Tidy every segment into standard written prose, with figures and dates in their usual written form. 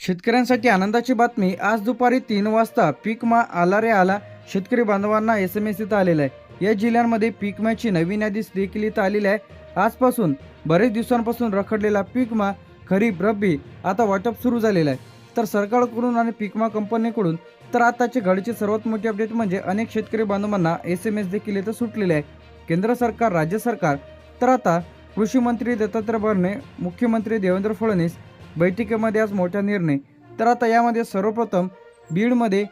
शेतकऱ्यांसाठी आनंदाची बातमी। आज दुपारी 3 वाजता पीक विमा आला रे आला। शेतकरी बांधवांना SMS इथं आलेला आहे। या जिल्ह्यांमध्ये पीक विम्याची नवीन यादी देखील इथं आलेली आहे। आजपासून बरेच दिवसांपासून रखडलेला पीक विमा खरीप रब्बी आता वाटप सुरू झालेलं आहे। तर सरकारकडून आणि पीक विमा कंपनीकडून तर आताची घडीची सर्वात मोठी अपडेट म्हणजे अनेक शेतकरी बांधवांना SMS देखील इथं सुटलेले आहे। केंद्र सरकार, राज्य सरकार तर आता कृषी मंत्री दत्तात्रय भरणे, मुख्यमंत्री देवेंद्र फडणवीस बैठकीमध्ये आज मोठा निर्णय। तर आता यामध्ये सर्वप्रथम बीडमध्ये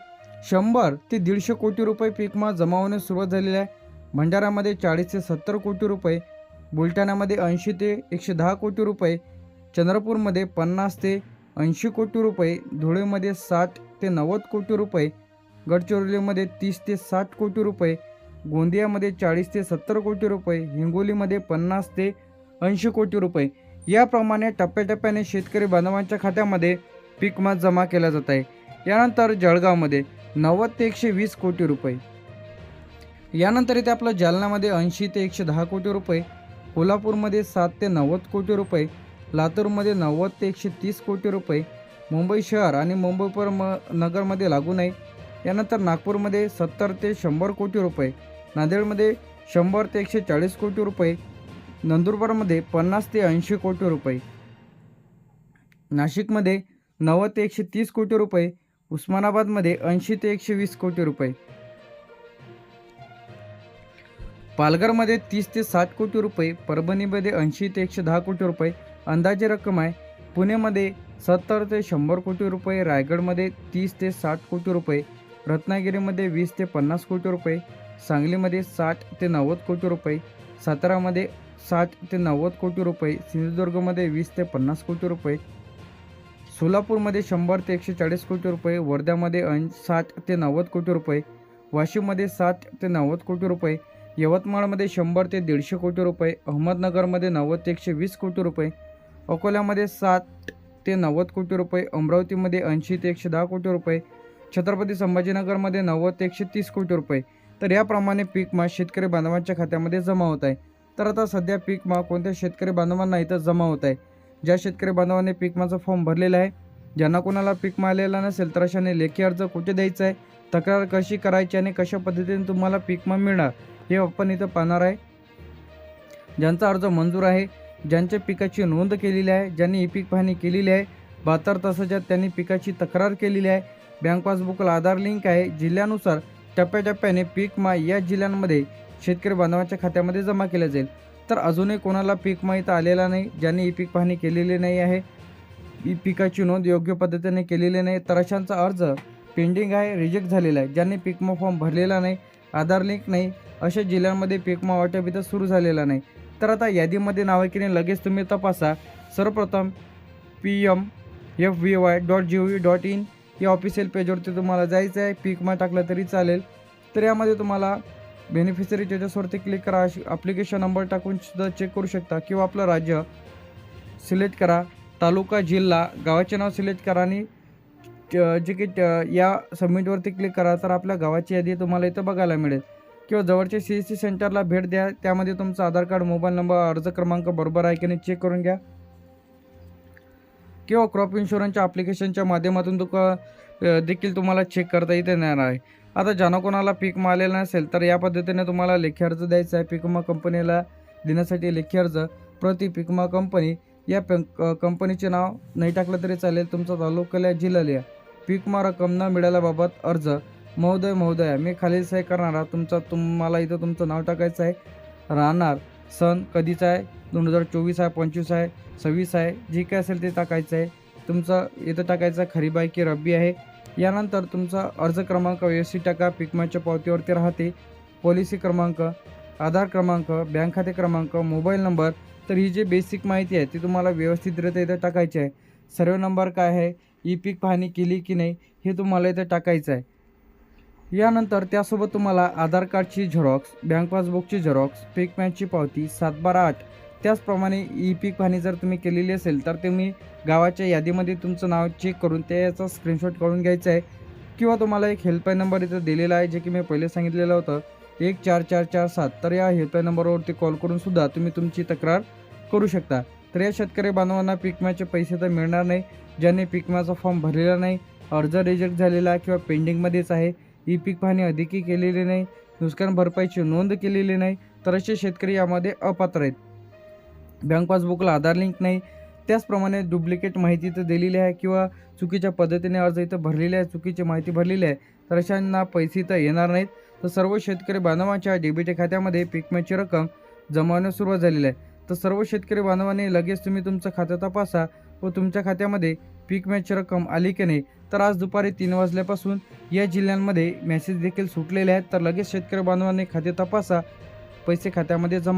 100 ते 150 कोटी रुपये पीक विमा जमा होण्यास सुरुवात झालेली आहे। भंडाऱ्यामध्ये 40 ते 70 कोटी रुपये, बुलढाण्यामध्ये 80 ते 110 कोटी रुपये, चंद्रपूरमध्ये 50 ते 80 कोटी रुपये, धुळेमध्ये 60 ते 90 कोटी रुपये, गडचिरोलीमध्ये 30 ते 60 कोटी रुपये, गोंदियामध्ये 40 ते 70 कोटी रुपये, हिंगोलीमध्ये 50 ते 80 कोटी रुपये याप्रमाणे टप्प्याटप्प्याने शेतकरी बांधवांच्या खात्यामध्ये पीक विमा जमा केला जात आहे। यानंतर जळगावमध्ये 90 ते 120 कोटी रुपये, यानंतर इथे आपलं जालन्यामध्ये 80 ते 110 कोटी रुपये, कोल्हापूरमध्ये 7 ते 90 कोटी रुपये, लातूरमध्ये 90 ते 130 कोटी रुपये, मुंबई शहर आणि मुंबई नगरमध्ये लागू नाही। यानंतर नागपूरमध्ये 70 ते 100 कोटी रुपये, नांदेडमध्ये 100 ते 140 कोटी रुपये, नंदुरबारमध्ये 50 ते 80 कोटी रुपये, नाशिकमध्ये 90 ते 130 कोटी रुपये, उस्मानाबादमध्ये 80 ते 120 कोटी रुपये, पालघरमध्ये 30 ते 60 कोटी रुपये, परभणीमध्ये 80 ते 110 कोटी रुपये अंदाजे रक्कम आहे। पुणेमध्ये 70 ते 100 कोटी रुपये, रायगडमध्ये 30 ते 60 कोटी रुपये, रत्नागिरीमध्ये 20 ते 50 कोटी रुपये, सांगलीमध्ये 60 ते 90 कोटी रुपये, सातारामध्ये 60 ते 90 कोटी रुपये, सिंधुदुर्गमध्ये 20 ते 50 कोटी रुपये, सोलापूरमध्ये 100 ते 140 कोटी रुपये, वर्ध्यामध्ये 60 ते 90 कोटी रुपये, वाशिममध्ये 60 ते 90 कोटी रुपये, यवतमाळमध्ये 100 ते 150 कोटी रुपये, अहमदनगरमध्ये 90 ते 120 कोटी रुपये, अकोल्यामध्ये 60 ते 90 कोटी रुपये, अमरावतीमध्ये 80 ते 110 कोटी रुपये, छत्रपती संभाजीनगरमध्ये 90 ते 130 कोटी रुपये। तर याप्रमाणे पीक विमा शेतकरी बांधवांच्या खात्यामध्ये जमा होत आहे। तर आता सध्या पीक विमा कोणत्या शेतकरी बांधवांना इथं जमा होत आहे? ज्या शेतकरी बांधवांनी पीक विमाचा फॉर्म भरलेला आहे, ज्यांना कोणाला पीक विमा आलेला नसेल तर अशाने लेखी अर्ज कुठे द्यायचा आहे, तक्रार कशी करायची आणि कशा पद्धतीने तुम्हाला पीक विमा मिळणार हे आपण इथं पाहणार आहे। ज्यांचा अर्ज मंजूर आहे, ज्यांच्या पिकाची नोंद केलेली आहे, ज्यांनी ई पीक पाहणी केलेली आहे, 72 तासाच्या त्यांनी पिकाची तक्रार केलेली आहे, बँक पासबुकला आधार लिंक आहे, जिल्ह्यानुसार टप्प्याटप्प्याने पीक विमा या जिल्ह्यांमध्ये शेतकरी बांधवांच्या खात्यामध्ये जमा केला जाईल। तर अजूनही कोणाला पीक विमा इथं आलेला नाही, ज्यांनी ई पीक पाहणी केलेली नाही आहे, ई पिकाची नोंद योग्य पद्धतीने केलेली नाही, तर अशांचा अर्ज पेंडिंग आहे, रिजेक्ट झालेला आहे। ज्यांनी पीक विमा फॉर्म भरलेला नाही, आधार लिंक नाही, अशा जिल्ह्यांमध्ये पीक विमा वाटप इथं सुरू झालेला नाही। तर आता यादीमध्ये नाव आहे की नाही लगेच तुम्ही तपासा। सर्वप्रथम pmfby.gov.in या ऑफिशियल पेजवरती तुम्हाला जायचं आहे। पीक विमा टाकलं तरी चालेल। तर यामध्ये तुम्हाला बेनिफिशरी स्टेटसवरती क्लिक करा, ॲप्लिकेशन नंबर टाकून सुद्धा चेक करू शकता, किंवा आपलं राज्य सिलेक्ट करा, तालुका, जिल्हा, गावाचे नाव सिलेक्ट करा आणि जे की या सबमिटवरती क्लिक करा, तर आपल्या गावाची यादी तुम्हाला इथं बघायला मिळेल। किंवा जवळच्या CSC सेंटरला भेट द्या, त्यामध्ये तुमचं आधार कार्ड, मोबाईल नंबर, अर्ज क्रमांक बरोबर आहे की नाही चेक करून घ्या। किंवा क्रॉप इन्शुरन्सच्या ॲप्लिकेशनच्या माध्यमातून देखील तुम्हाला चेक करता येणार आहे। आता ज्यांना कोणाला पीक विमा आलेला नसेल तर या पद्धतीने तुम्हाला लेखी अर्ज द्यायचा आहे। पीक विमा कंपनीला देण्यासाठी लेखी अर्ज प्रति पीक विमा कंपनी, या कंपनीचे नाव नाही टाकलं तरी चालेल, तुमचा तालुका लिहा, जिल्हा लिहा, पीक विमा रक्कम न मिळाल्याबाबत अर्ज, महोदय मी खालील सही करणार, तुम्हाला इथं तुमचं नाव टाकायचं आहे, राहणार, सण कधीचा आहे, 2024 आहे, 25 आहे, 26 आहे, जे काय असेल ते टाकायचं आहे, तुमचं इथं टाकायचं खरीप आहे की रब्बी आहे। यानंतर तुमचा अर्ज क्रमांक व्यवस्थित टाका, पीक विम्याच्या पावतीवरती राहते, पॉलिसी क्रमांक, आधार क्रमांक, बँक खाते क्रमांक, मोबाईल नंबर। तर ही जी बेसिक माहिती आहे ती तुम्हाला व्यवस्थितरित्या इथं टाकायची आहे। सर्वे नंबर काय आहे, ई पीक पाहणी केली की नाही हे तुम्हाला इथं टाकायचं आहे। यानंतर त्यासोबत तुम्हाला आधार कार्डची झेरॉक्स, बँक पासबुकची झेरॉक्स, पीक विम्याची पावती 7/12/8, त्याचप्रमाणे ई पीक पाहणी जर तुम्ही केलेली असेल तर तुम्ही गावाच्या यादीमध्ये तुमचं नाव चेक करून त्याचा स्क्रीनशॉट काढून घ्यायचा आहे। किंवा तुम्हाला एक हेल्पलाईन नंबर इथं दिलेला आहे, जे की मी पहिले सांगितलेलं होतं 14447। तर या हेल्पलाईन नंबरवरती कॉल करून सुद्धा तुम्ही तुमची तक्रार करू शकता। तर या शेतकरी बांधवांना पीक विम्याचे पैसे तर मिळणार नाही. ज्यांनी पीक विम्याचा फॉर्म भरलेला नाही, अर्ज रिजेक्ट झालेला किंवा पेंडिंगमध्येच आहे, ई पीक पाहणी अधिकी केलेली नाही, नुकसान भरपाईची नोंद केलेली नाही, तर असे शेतकरी यामध्ये अपात्र आहेत. बँक पासबुकला आधार लिंक नाही, त्याचप्रमाणे डुप्लिकेट माहिती तर दिलेली आहे किंवा चुकीच्या पद्धतीने अर्ज इथं भरलेले आहे, चुकीची माहिती भरलेली आहे, तर अशांना पैसे तर येणार नाहीत. तर सर्व शेतकरी बांधवांच्या डेबिट खात्यामध्ये पीक विम्याची रक्कम जमा होण्यास सुरुवात झालेली आहे. तर सर्व शेतकरी बांधवांनी लगेच तुम्ही तुमचं खातं तपासा व तुमच्या खात्यामध्ये पीक विम्याची रक्कम आली की नाही. तर आज दुपारी 3 वाजल्यापासून या जिल्ह्यांमध्ये मेसेज देखील सुटलेले आहेत. तर लगेच शेतकरी बांधवांनी खाते तपासा, पैसे खात्यामध्ये जमा